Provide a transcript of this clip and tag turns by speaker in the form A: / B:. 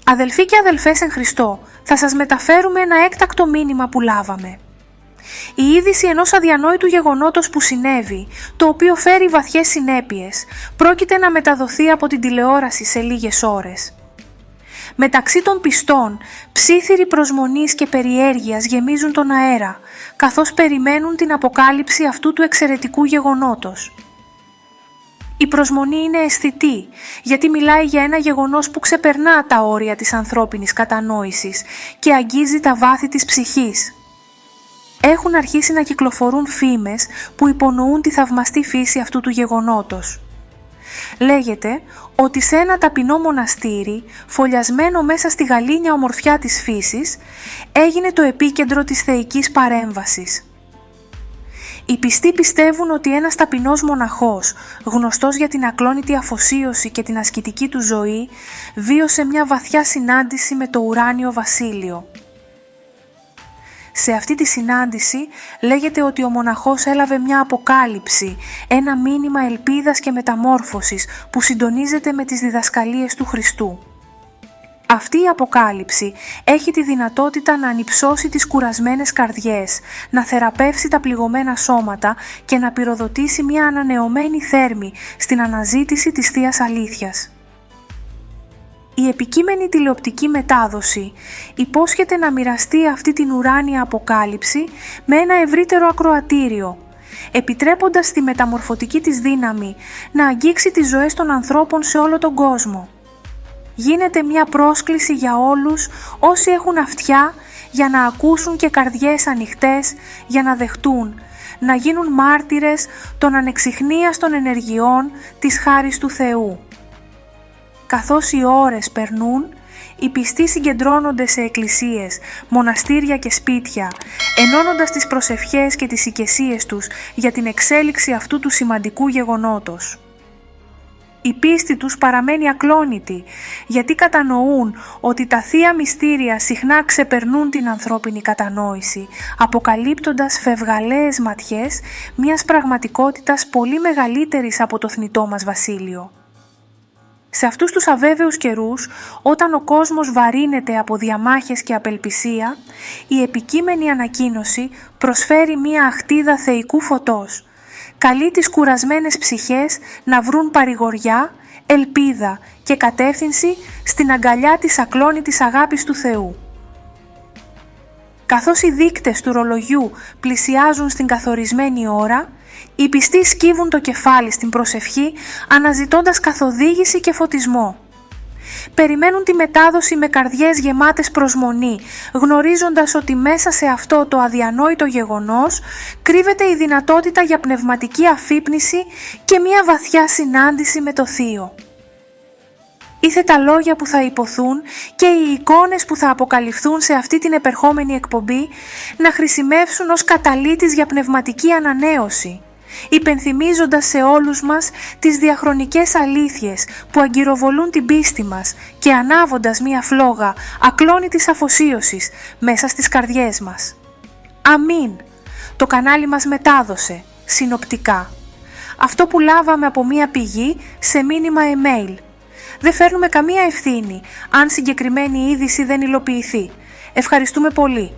A: Αδελφοί και αδελφές εν Χριστώ, θα σας μεταφέρουμε ένα έκτακτο μήνυμα που λάβαμε. Η είδηση ενός αδιανόητου γεγονότος που συνέβη, το οποίο φέρει βαθιές συνέπειες, πρόκειται να μεταδοθεί από την τηλεόραση σε λίγες ώρες. Μεταξύ των πιστών, ψίθυροι προσμονής και περιέργειας γεμίζουν τον αέρα, καθώς περιμένουν την αποκάλυψη αυτού του εξαιρετικού γεγονότος. Η προσμονή είναι αισθητή, γιατί μιλάει για ένα γεγονός που ξεπερνά τα όρια της ανθρώπινης κατανόησης και αγγίζει τα βάθη της ψυχής. Έχουν αρχίσει να κυκλοφορούν φήμες που υπονοούν τη θαυμαστή φύση αυτού του γεγονότος. Λέγεται ότι σε ένα ταπεινό μοναστήρι, φωλιασμένο μέσα στη γαλήνια ομορφιά της φύσης, έγινε το επίκεντρο της θεϊκής παρέμβασης. Οι πιστοί πιστεύουν ότι ένας ταπεινός μοναχός, γνωστός για την ακλόνητη αφοσίωση και την ασκητική του ζωή, βίωσε μια βαθιά συνάντηση με το ουράνιο βασίλειο. Σε αυτή τη συνάντηση λέγεται ότι ο μοναχός έλαβε μια αποκάλυψη, ένα μήνυμα ελπίδας και μεταμόρφωσης που συντονίζεται με τις διδασκαλίες του Χριστού. Αυτή η αποκάλυψη έχει τη δυνατότητα να ανυψώσει τις κουρασμένες καρδιές, να θεραπεύσει τα πληγωμένα σώματα και να πυροδοτήσει μια ανανεωμένη θέρμη στην αναζήτηση της Θείας Αλήθειας. Η επικείμενη τηλεοπτική μετάδοση υπόσχεται να μοιραστεί αυτή την ουράνια αποκάλυψη με ένα ευρύτερο ακροατήριο, επιτρέποντας τη μεταμορφωτική της δύναμη να αγγίξει τις ζωές των ανθρώπων σε όλο τον κόσμο. Γίνεται μια πρόσκληση για όλους όσοι έχουν αυτιά για να ακούσουν και καρδιές ανοιχτές για να δεχτούν, να γίνουν μάρτυρες των ανεξιχνίαστων ενεργειών της χάρις του Θεού. Καθώς οι ώρες περνούν, οι πιστοί συγκεντρώνονται σε εκκλησίες, μοναστήρια και σπίτια, ενώνοντας τις προσευχές και τις οικεσίες τους για την εξέλιξη αυτού του σημαντικού γεγονότος. Η πίστη τους παραμένει ακλόνητη, γιατί κατανοούν ότι τα θεία μυστήρια συχνά ξεπερνούν την ανθρώπινη κατανόηση, αποκαλύπτοντας φευγαλαίες ματιές μιας πραγματικότητας πολύ μεγαλύτερης από το θνητό μας βασίλειο. Σε αυτούς τους αβέβαιους καιρούς, όταν ο κόσμος βαρύνεται από διαμάχες και απελπισία, η επικείμενη ανακοίνωση προσφέρει μία αχτίδα θεϊκού φωτός. Καλεί τις κουρασμένες ψυχές να βρουν παρηγοριά, ελπίδα και κατεύθυνση στην αγκαλιά της ακλόνητης αγάπης του Θεού. Καθώς οι δείκτες του ρολογιού πλησιάζουν στην καθορισμένη ώρα, οι πιστοί σκύβουν το κεφάλι στην προσευχή αναζητώντας καθοδήγηση και φωτισμό. Περιμένουν τη μετάδοση με καρδιές γεμάτες προσμονή, γνωρίζοντας ότι μέσα σε αυτό το αδιανόητο γεγονός κρύβεται η δυνατότητα για πνευματική αφύπνιση και μια βαθιά συνάντηση με το Θείο. Ήθε τα λόγια που θα υποθούν και οι εικόνες που θα αποκαλυφθούν σε αυτή την επερχόμενη εκπομπή να χρησιμεύσουν ως καταλύτης για πνευματική ανανέωση, υπενθυμίζοντας σε όλους μας τις διαχρονικές αλήθειες που αγκυροβολούν την πίστη μας και ανάβοντας μία φλόγα ακλόνητης αφοσίωσης μέσα στις καρδιές μας. Αμήν. Το κανάλι μας μετάδωσε, συνοπτικά, αυτό που λάβαμε από μία πηγή σε μήνυμα email. Δεν φέρνουμε καμία ευθύνη αν συγκεκριμένη είδηση δεν υλοποιηθεί. Ευχαριστούμε πολύ.